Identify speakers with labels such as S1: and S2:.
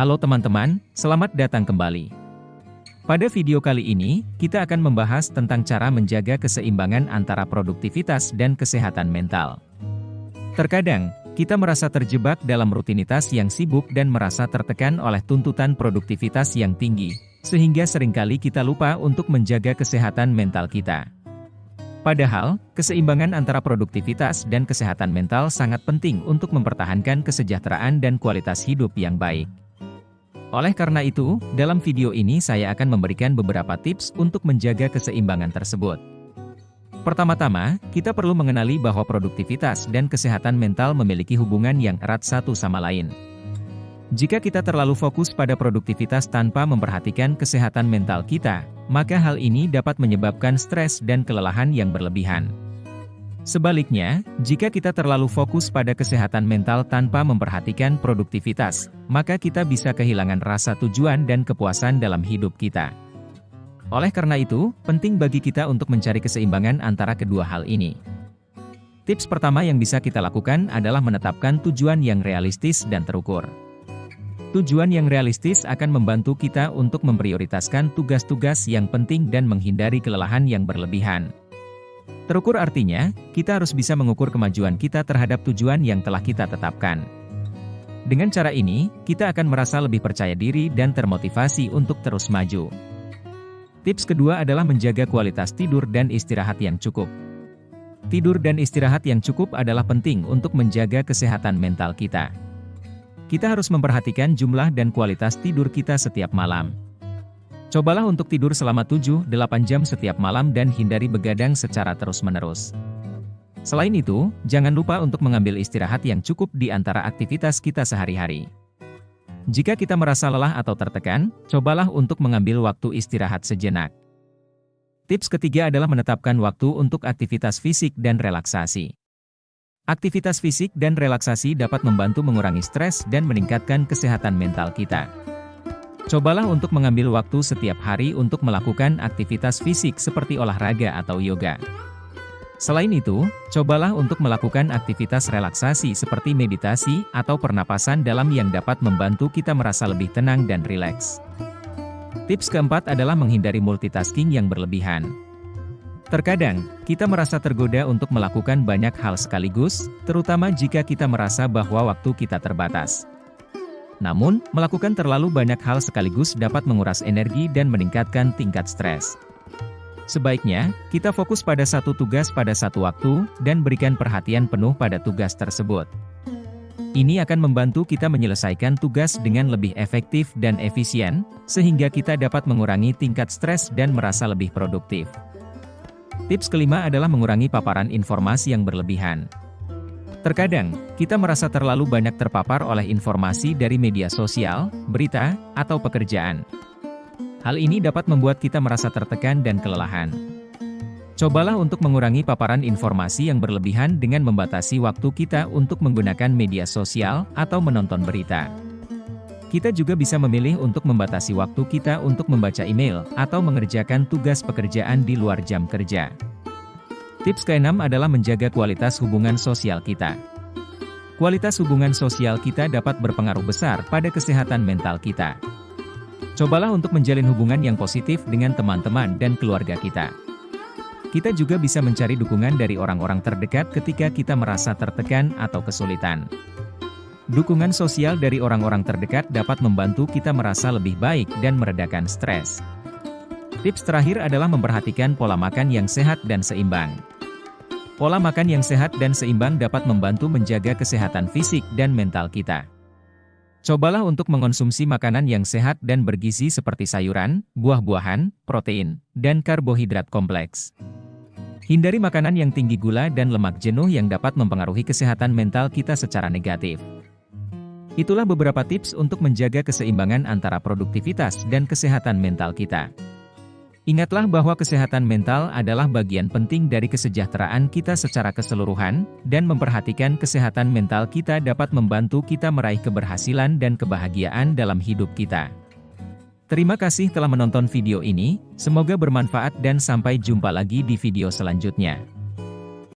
S1: Halo teman-teman, selamat datang kembali. Pada video kali ini, kita akan membahas tentang cara menjaga keseimbangan antara produktivitas dan kesehatan mental. Terkadang, kita merasa terjebak dalam rutinitas yang sibuk dan merasa tertekan oleh tuntutan produktivitas yang tinggi, sehingga seringkali kita lupa untuk menjaga kesehatan mental kita. Padahal, keseimbangan antara produktivitas dan kesehatan mental sangat penting untuk mempertahankan kesejahteraan dan kualitas hidup yang baik. Oleh karena itu, dalam video ini saya akan memberikan beberapa tips untuk menjaga keseimbangan tersebut. Pertama-tama, kita perlu mengenali bahwa produktivitas dan kesehatan mental memiliki hubungan yang erat satu sama lain. Jika kita terlalu fokus pada produktivitas tanpa memperhatikan kesehatan mental kita, maka hal ini dapat menyebabkan stres dan kelelahan yang berlebihan. Sebaliknya, jika kita terlalu fokus pada kesehatan mental tanpa memperhatikan produktivitas, maka kita bisa kehilangan rasa tujuan dan kepuasan dalam hidup kita. Oleh karena itu, penting bagi kita untuk mencari keseimbangan antara kedua hal ini. Tips pertama yang bisa kita lakukan adalah menetapkan tujuan yang realistis dan terukur. Tujuan yang realistis akan membantu kita untuk memprioritaskan tugas-tugas yang penting dan menghindari kelelahan yang berlebihan. Terukur artinya, kita harus bisa mengukur kemajuan kita terhadap tujuan yang telah kita tetapkan. Dengan cara ini, kita akan merasa lebih percaya diri dan termotivasi untuk terus maju. Tips kedua adalah menjaga kualitas tidur dan istirahat yang cukup. Tidur dan istirahat yang cukup adalah penting untuk menjaga kesehatan mental kita. Kita harus memperhatikan jumlah dan kualitas tidur kita setiap malam. Cobalah untuk tidur selama 7-8 jam setiap malam dan hindari begadang secara terus-menerus. Selain itu, jangan lupa untuk mengambil istirahat yang cukup di antara aktivitas kita sehari-hari. Jika kita merasa lelah atau tertekan, cobalah untuk mengambil waktu istirahat sejenak. Tips ketiga adalah menetapkan waktu untuk aktivitas fisik dan relaksasi. Aktivitas fisik dan relaksasi dapat membantu mengurangi stres dan meningkatkan kesehatan mental kita. Cobalah untuk mengambil waktu setiap hari untuk melakukan aktivitas fisik seperti olahraga atau yoga. Selain itu, cobalah untuk melakukan aktivitas relaksasi seperti meditasi atau pernapasan dalam yang dapat membantu kita merasa lebih tenang dan rileks. Tips keempat adalah menghindari multitasking yang berlebihan. Terkadang, kita merasa tergoda untuk melakukan banyak hal sekaligus, terutama jika kita merasa bahwa waktu kita terbatas. Namun, melakukan terlalu banyak hal sekaligus dapat menguras energi dan meningkatkan tingkat stres. Sebaiknya, kita fokus pada satu tugas pada satu waktu, dan berikan perhatian penuh pada tugas tersebut. Ini akan membantu kita menyelesaikan tugas dengan lebih efektif dan efisien, sehingga kita dapat mengurangi tingkat stres dan merasa lebih produktif. Tips kelima adalah mengurangi paparan informasi yang berlebihan. Terkadang, kita merasa terlalu banyak terpapar oleh informasi dari media sosial, berita, atau pekerjaan. Hal ini dapat membuat kita merasa tertekan dan kelelahan. Cobalah untuk mengurangi paparan informasi yang berlebihan dengan membatasi waktu kita untuk menggunakan media sosial atau menonton berita. Kita juga bisa memilih untuk membatasi waktu kita untuk membaca email atau mengerjakan tugas pekerjaan di luar jam kerja. Tips keenam adalah menjaga kualitas hubungan sosial kita. Kualitas hubungan sosial kita dapat berpengaruh besar pada kesehatan mental kita. Cobalah untuk menjalin hubungan yang positif dengan teman-teman dan keluarga kita. Kita juga bisa mencari dukungan dari orang-orang terdekat ketika kita merasa tertekan atau kesulitan. Dukungan sosial dari orang-orang terdekat dapat membantu kita merasa lebih baik dan meredakan stres. Tips terakhir adalah memperhatikan pola makan yang sehat dan seimbang. Pola makan yang sehat dan seimbang dapat membantu menjaga kesehatan fisik dan mental kita. Cobalah untuk mengonsumsi makanan yang sehat dan bergizi seperti sayuran, buah-buahan, protein, dan karbohidrat kompleks. Hindari makanan yang tinggi gula dan lemak jenuh yang dapat mempengaruhi kesehatan mental kita secara negatif. Itulah beberapa tips untuk menjaga keseimbangan antara produktivitas dan kesehatan mental kita. Ingatlah bahwa kesehatan mental adalah bagian penting dari kesejahteraan kita secara keseluruhan, dan memperhatikan kesehatan mental kita dapat membantu kita meraih keberhasilan dan kebahagiaan dalam hidup kita. Terima kasih telah menonton video ini, semoga bermanfaat dan sampai jumpa lagi di video selanjutnya.